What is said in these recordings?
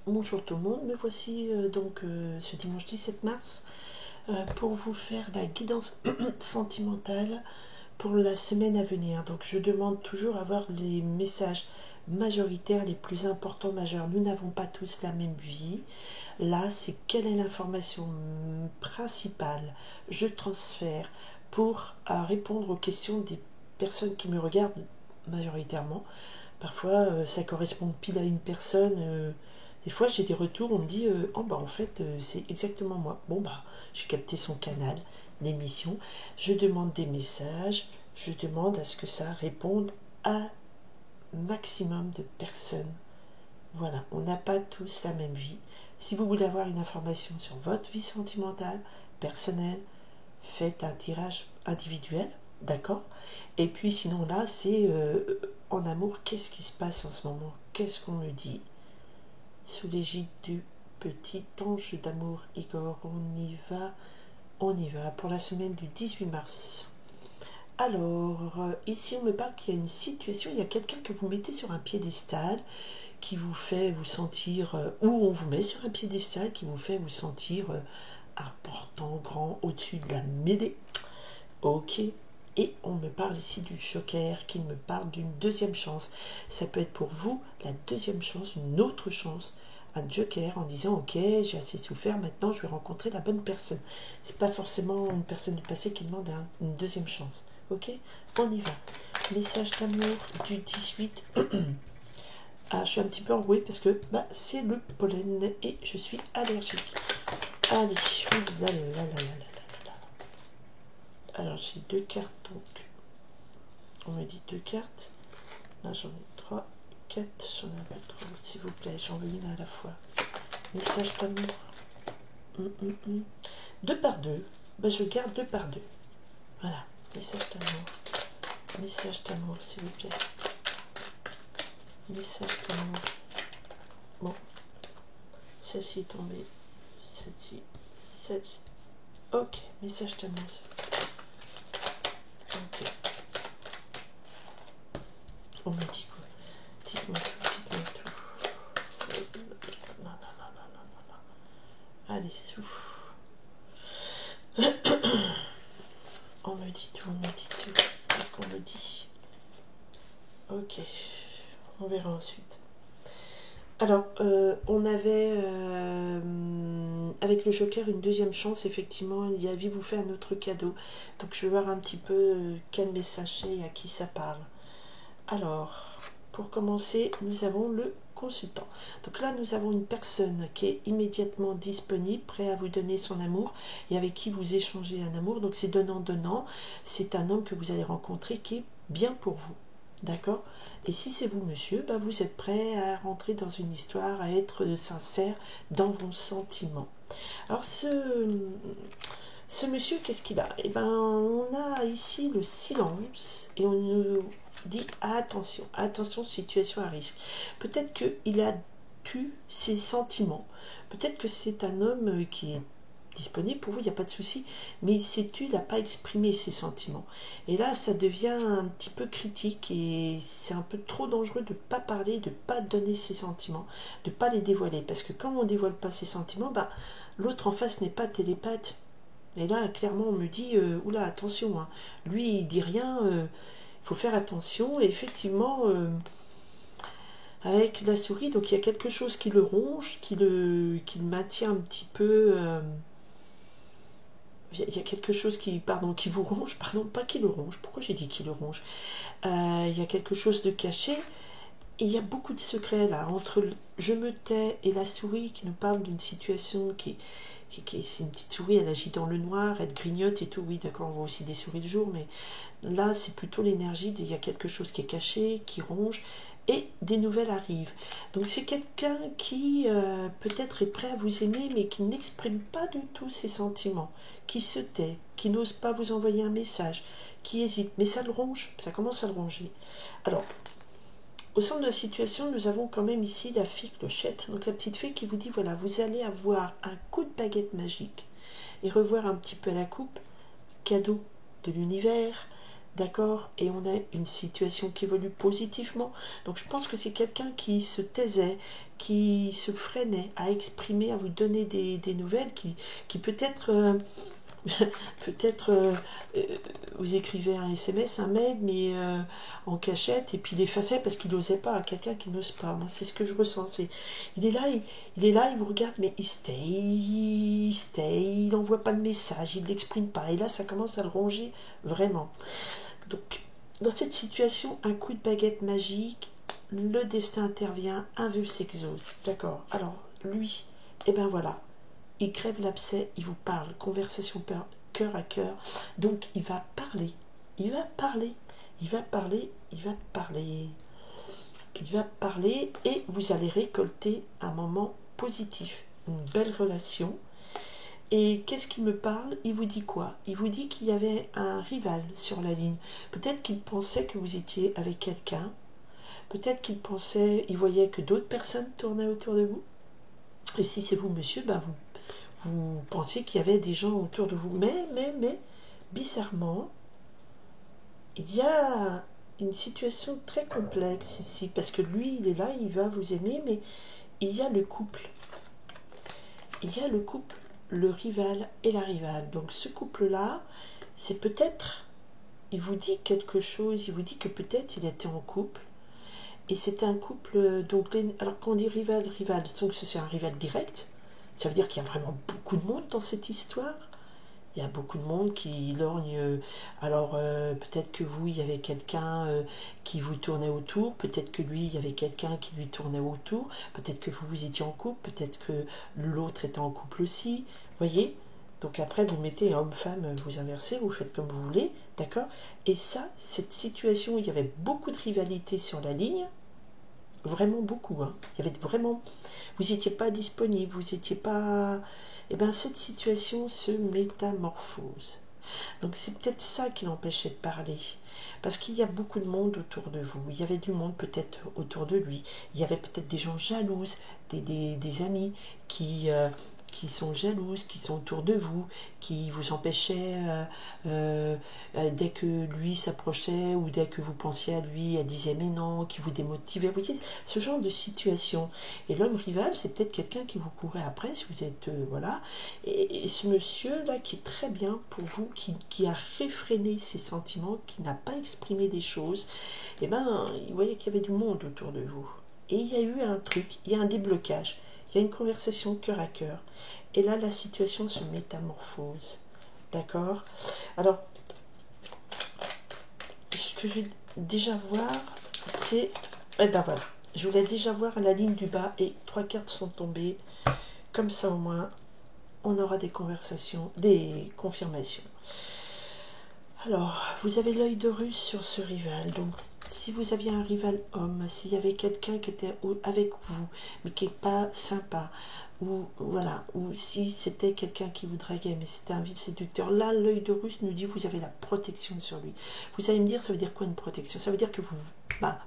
Bonjour tout le monde, me voici ce dimanche 17 mars pour vous faire la guidance sentimentale pour la semaine à venir. Donc je demande toujours à voir les messages majoritaires les plus importants majeurs. Nous n'avons pas tous la même vie. Là, c'est quelle est l'information principale je transfère pour répondre aux questions des personnes qui me regardent majoritairement. Parfois, ça correspond pile à une personne. Des fois, j'ai des retours, on me dit oh, bah, en fait, c'est exactement moi. Bon, bah, j'ai capté son canal d'émission. Je demande des messages. Je demande à ce que ça réponde à maximum de personnes. Voilà, on n'a pas tous la même vie. Si vous voulez avoir une information sur votre vie sentimentale, personnelle, faites un tirage individuel, d'accord? Et puis sinon là, c'est en amour, qu'est-ce qui se passe en ce moment? Qu'est-ce qu'on me dit? Sous l'égide du petit ange d'amour Igor, on y va pour la semaine du 18 mars. Alors, ici on me parle qu'il y a une situation, il y a quelqu'un que vous mettez sur un piédestal, qui vous fait vous sentir, ou on vous met sur un piédestal qui vous fait vous sentir important, grand, au-dessus de la mêlée. Ok. Et on me parle ici du joker qui me parle d'une deuxième chance. Ça peut être pour vous la deuxième chance, une autre chance, un joker en disant ok, j'ai assez souffert, maintenant je vais rencontrer la bonne personne. C'est pas forcément une personne du passé qui demande une deuxième chance. Ok, on y va. Message d'amour du 18. Ah, je suis un petit peu enrouée parce que c'est le pollen et je suis allergique. Allez, alors j'ai deux cartes, donc on me dit deux cartes. Là j'en ai 3, 4, j'en ai 3, s'il vous plaît, j'en veux une à la fois. Message d'amour. 2 par 2, je garde 2 par 2. Voilà, message d'amour. Message d'amour, s'il vous plaît. Message d'amour. Bon, celle-ci est tombée. Celle-ci. Ok, message d'amour. Ok. On me dit quoi? Dites-moi tout. Non. Allez, souffle. On me dit tout. Qu'est-ce qu'on me dit? Ok, on verra ensuite. Alors, on avait, avec le joker, une deuxième chance, effectivement, il y a vie vous fait un autre cadeau. Donc, je vais voir un petit peu quel message c'est et à qui ça parle. Alors, pour commencer, nous avons le consultant. Donc là, nous avons une personne qui est immédiatement disponible, prêt à vous donner son amour et avec qui vous échangez un amour. Donc, c'est donnant-donnant. C'est un homme que vous allez rencontrer qui est bien pour vous. D'accord? Et si c'est vous, monsieur, vous êtes prêt à rentrer dans une histoire, à être sincère dans vos sentiments. Alors, ce monsieur, qu'est-ce qu'il a? Eh ben, on a ici le silence et on nous dit attention, situation à risque. Peut-être qu'il a tu ses sentiments. Peut-être que c'est un homme qui est disponible pour vous, il n'y a pas de souci, mais il s'est tu, il n'a pas exprimé ses sentiments. Et là, ça devient un petit peu critique et c'est un peu trop dangereux de ne pas parler, de ne pas donner ses sentiments, de ne pas les dévoiler. Parce que quand on ne dévoile pas ses sentiments, l'autre en face n'est pas télépathe. Et là, clairement, on me dit, oula, attention, hein. Lui, il dit rien, faut faire attention. Et effectivement, avec la souris, donc il y a quelque chose qui le ronge, qui le maintient un petit peu... il y a quelque chose qui vous ronge, pas qui le ronge, pourquoi j'ai dit qui le ronge? Il y a quelque chose de caché, et il y a beaucoup de secrets là, entre je me tais et la souris qui nous parle d'une situation qui c'est une petite souris, elle agit dans le noir, elle grignote et tout, oui d'accord, on voit aussi des souris de jour, mais là c'est plutôt l'énergie, il y a quelque chose qui est caché, qui ronge, et des nouvelles arrivent. Donc c'est quelqu'un qui peut-être est prêt à vous aimer, mais qui n'exprime pas du tout ses sentiments, qui se tait, qui n'ose pas vous envoyer un message, qui hésite, mais ça le ronge, ça commence à le ronger. Alors, au centre de la situation, nous avons quand même ici la fée Clochette, donc la petite fée qui vous dit, voilà, vous allez avoir un coup de baguette magique et revoir un petit peu la coupe, cadeau de l'univers, d'accord, et on a une situation qui évolue positivement. Donc je pense que c'est quelqu'un qui se taisait, qui se freinait à exprimer, à vous donner des nouvelles, qui peut-être peut-être vous écrivez un SMS, un mail, mais en cachette, et puis il effaçait parce qu'il n'osait pas, à quelqu'un qui n'ose pas. Moi, c'est ce que je ressens. Il est là, il est là, il vous regarde, mais il n'envoie pas de message, il ne l'exprime pas. Et là, ça commence à le ronger vraiment. Donc, dans cette situation, un coup de baguette magique, le destin intervient, un vœu s'exauce. D'accord. Alors, lui, et ben voilà, il crève l'abcès, il vous parle, conversation cœur à cœur. Donc, il va parler, il va parler, il va parler, il va parler. Il va parler et vous allez récolter un moment positif, une belle relation. Et qu'est-ce qu'il me parle? Il vous dit quoi? Il vous dit qu'il y avait un rival sur la ligne. Peut-être qu'il pensait que vous étiez avec quelqu'un. Peut-être qu'il pensait, il voyait que d'autres personnes tournaient autour de vous. Et si c'est vous, monsieur, ben vous pensiez qu'il y avait des gens autour de vous. Mais, bizarrement, il y a une situation très complexe ici. Parce que lui, il est là, il va vous aimer, mais il y a le couple. Il y a le couple, le rival et la rivale. Donc ce couple-là, c'est peut-être, il vous dit quelque chose, il vous dit que peut-être il était en couple, et c'était un couple, donc, alors quand on dit rival, donc c'est un rival direct, ça veut dire qu'il y a vraiment beaucoup de monde dans cette histoire. Il y a beaucoup de monde qui lorgne. Alors, peut-être que vous, il y avait quelqu'un qui vous tournait autour. Peut-être que lui, il y avait quelqu'un qui lui tournait autour. Peut-être que vous étiez en couple. Peut-être que l'autre était en couple aussi. Voyez? Donc après, vous mettez homme-femme, vous inversez, vous faites comme vous voulez. D'accord? Et ça, cette situation où il y avait beaucoup de rivalité sur la ligne, vraiment beaucoup. Hein. Il y avait vraiment... Vous n'étiez pas disponible, vous n'étiez pas... Eh bien, cette situation se métamorphose. Donc, c'est peut-être ça qui l'empêchait de parler. Parce qu'il y a beaucoup de monde autour de vous. Il y avait du monde peut-être autour de lui. Il y avait peut-être des gens jalouses, des amis qui sont jalouses, qui sont autour de vous, qui vous empêchaient, dès que lui s'approchait ou dès que vous pensiez à lui, elle disait mais non, qui vous démotivait. Vous voyez, ce genre de situation. Et l'homme rival, c'est peut-être quelqu'un qui vous courait après, si vous êtes... voilà. Et ce monsieur-là, qui est très bien pour vous, qui a réfréné ses sentiments, qui n'a pas exprimé des choses, eh ben, il voyait qu'il y avait du monde autour de vous. Et il y a eu un truc, il y a un déblocage. Il y a une conversation cœur à cœur. Et là, la situation se métamorphose. D'accord? Alors, ce que je vais déjà voir, c'est... Eh ben voilà. Je voulais déjà voir la ligne du bas et 3 cartes sont tombées. Comme ça, au moins, on aura des conversations, des confirmations. Alors, vous avez l'œil de Russe sur ce rival. Donc, si vous aviez un rival homme, s'il y avait quelqu'un qui était avec vous, mais qui n'est pas sympa, ou voilà, ou si c'était quelqu'un qui vous draguait, mais c'était un vil séducteur, là, l'œil de Russe nous dit vous avez la protection sur lui. Vous allez me dire, ça veut dire quoi une protection? Ça veut dire que vous,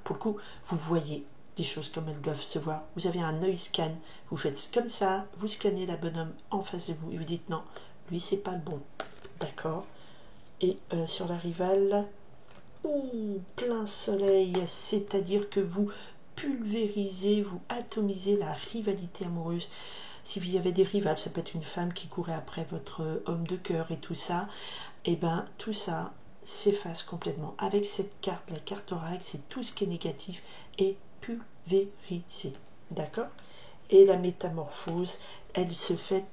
pour le coup, vous voyez les choses comme elles doivent se voir. Vous avez un œil scan, vous faites comme ça, vous scannez la bonhomme en face de vous et vous dites non, lui c'est pas le bon. D'accord? Et sur la rivale, plein soleil, c'est-à-dire que vous pulvérisez, vous atomisez la rivalité amoureuse. S'il y avait des rivales, ça peut être une femme qui courait après votre homme de cœur et tout ça, et bien tout ça s'efface complètement. Avec cette carte, la carte oracle, c'est tout ce qui est négatif est pulvérisé. D'accord? Et la métamorphose, elle se fait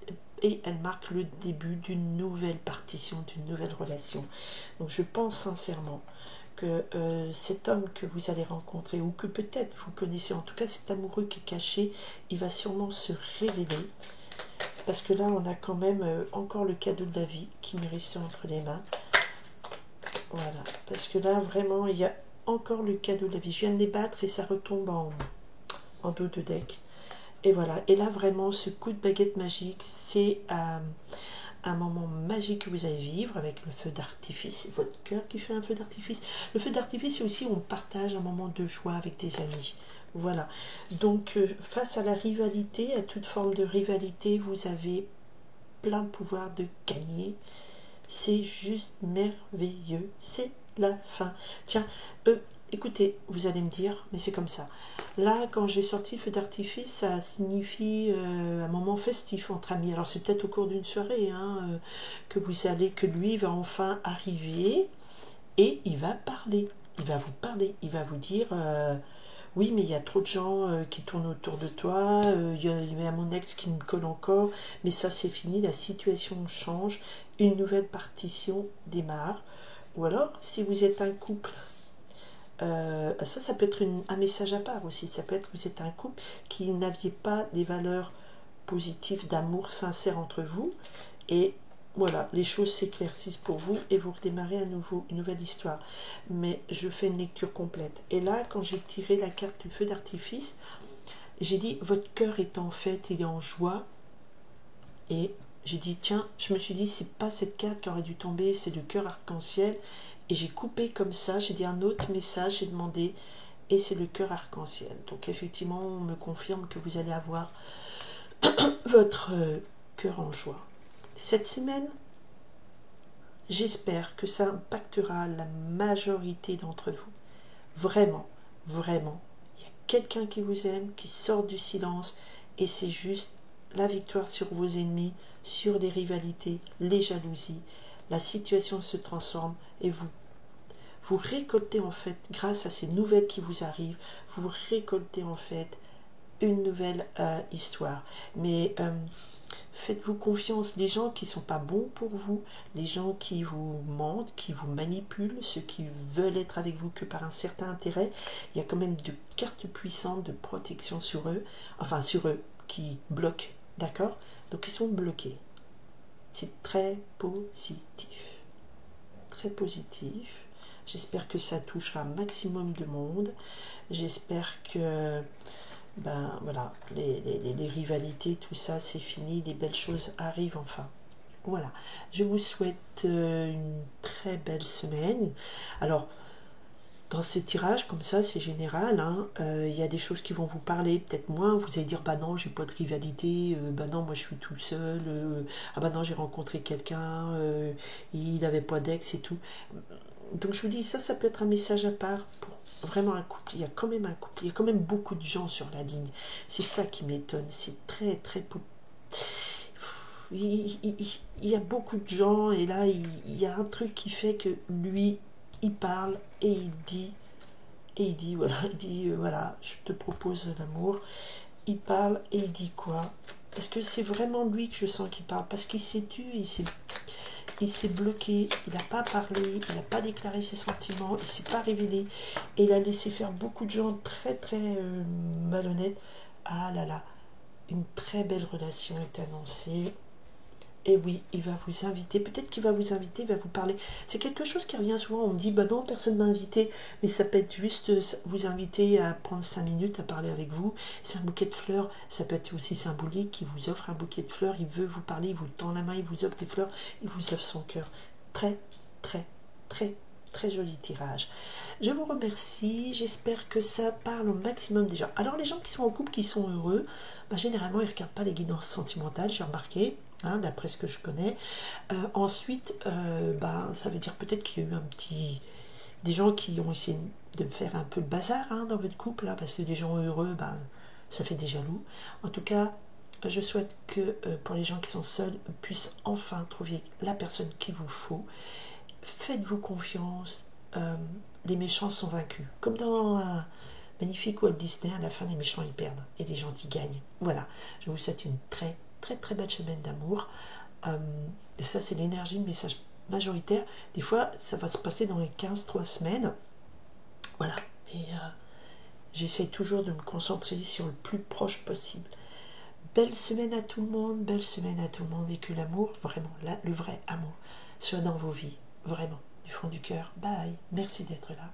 et elle marque le début d'une nouvelle partition, d'une nouvelle relation. Donc je pense sincèrement que cet homme que vous allez rencontrer, ou que peut-être vous connaissez, en tout cas cet amoureux qui est caché, il va sûrement se révéler, parce que là on a quand même encore le cadeau de la vie qui m'est resté entre les mains. Voilà, parce que là vraiment il y a encore le cadeau de la vie. Je viens de les battre et ça retombe en dos de deck. Et voilà, et là vraiment ce coup de baguette magique, c'est un moment magique que vous allez vivre avec le feu d'artifice. C'est votre cœur qui fait un feu d'artifice. Le feu d'artifice, c'est aussi où on partage un moment de joie avec des amis. Voilà. Donc, face à la rivalité, à toute forme de rivalité, vous avez plein pouvoir de gagner. C'est juste merveilleux. C'est la fin. Tiens, écoutez, vous allez me dire, mais c'est comme ça. Là, quand j'ai sorti feu d'artifice, ça signifie un moment festif entre amis. Alors c'est peut-être au cours d'une soirée hein, que lui va enfin arriver et il va parler. Il va vous parler, il va vous dire oui, mais il y a trop de gens qui tournent autour de toi, il y a mon ex qui me colle encore, mais ça c'est fini, la situation change, une nouvelle partition démarre. Ou alors, si vous êtes un couple, ça peut être un message à part aussi, ça peut être que vous êtes un couple qui n'aviez pas des valeurs positives d'amour sincère entre vous, et voilà, les choses s'éclaircissent pour vous et vous redémarrez à nouveau une nouvelle histoire. Mais je fais une lecture complète. Et là, quand j'ai tiré la carte du feu d'artifice, j'ai dit, votre cœur est en fête, il est en joie. Et j'ai dit, tiens, je me suis dit, c'est pas cette carte qui aurait dû tomber, c'est le cœur arc-en-ciel. Et j'ai coupé comme ça, j'ai dit un autre message, j'ai demandé, et c'est le cœur arc-en-ciel. Donc effectivement, on me confirme que vous allez avoir votre cœur en joie. Cette semaine, j'espère que ça impactera la majorité d'entre vous. Vraiment, vraiment. Il y a quelqu'un qui vous aime, qui sort du silence, et c'est juste la victoire sur vos ennemis, sur les rivalités, les jalousies. La situation se transforme et vous récoltez en fait, grâce à ces nouvelles qui vous arrivent, vous récoltez en fait une nouvelle histoire. Mais faites-vous confiance, les gens qui ne sont pas bons pour vous, les gens qui vous mentent, qui vous manipulent, ceux qui veulent être avec vous que par un certain intérêt, il y a quand même de cartes puissantes de protection sur eux, enfin sur eux, qui bloquent, d'accord? Donc ils sont bloqués. C'est très positif. Très positif. J'espère que ça touchera un maximum de monde. J'espère que ben voilà, les rivalités, tout ça, c'est fini, des belles choses arrivent enfin. Voilà, je vous souhaite une très belle semaine. Alors, dans ce tirage, comme ça, c'est général, hein, y a des choses qui vont vous parler, peut-être moins, vous allez dire, bah non, j'ai pas de rivalité, bah non, moi je suis tout seul, ah bah non, j'ai rencontré quelqu'un, il n'avait pas d'ex et tout. Donc je vous dis, ça peut être un message à part pour vraiment un couple. Il y a quand même un couple, il y a quand même beaucoup de gens sur la ligne. C'est ça qui m'étonne, c'est très très... Il y a beaucoup de gens et là, il y a un truc qui fait que lui, il parle et il dit, voilà, il dit, voilà, je te propose l'amour. Il parle et il dit quoi? Parce que c'est vraiment lui que je sens qu'il parle, parce qu'il s'est tu, il s'est bloqué, il n'a pas parlé, il n'a pas déclaré ses sentiments, il ne s'est pas révélé, et il a laissé faire beaucoup de gens très très malhonnêtes. Ah là là, une très belle relation est annoncée. Et oui, il va vous inviter, peut-être qu'il va vous inviter, il va vous parler. C'est quelque chose qui revient souvent, on me dit, bah non, personne ne m'a invité, mais ça peut être juste vous inviter à prendre 5 minutes à parler avec vous. C'est un bouquet de fleurs, ça peut être aussi symbolique, il vous offre un bouquet de fleurs, il veut vous parler, il vous tend la main, il vous offre des fleurs, il vous offre son cœur. Très, très, très, très joli tirage. Je vous remercie, j'espère que ça parle au maximum des gens. Alors les gens qui sont en couple, qui sont heureux, bah, généralement ils ne regardent pas les guidances sentimentales, j'ai remarqué. Hein, d'après ce que je connais. Ensuite, ça veut dire peut-être qu'il y a eu des gens qui ont essayé de faire un peu le bazar hein, dans votre couple, hein, parce que des gens heureux, ça fait des jaloux. En tout cas, je souhaite que pour les gens qui sont seuls, puissent enfin trouver la personne qu'il vous faut. Faites-vous confiance. Les méchants sont vaincus. Comme dans magnifique Walt Disney, à la fin, les méchants ils perdent et les gentils gagnent. Voilà, je vous souhaite une très très très belle semaine d'amour. Et ça, c'est l'énergie, le message majoritaire. Des fois, ça va se passer dans les 15-3 semaines. Voilà. Et j'essaie toujours de me concentrer sur le plus proche possible. Belle semaine à tout le monde, belle semaine à tout le monde. Et que l'amour, vraiment, le vrai amour, soit dans vos vies. Vraiment, du fond du cœur. Bye. Merci d'être là.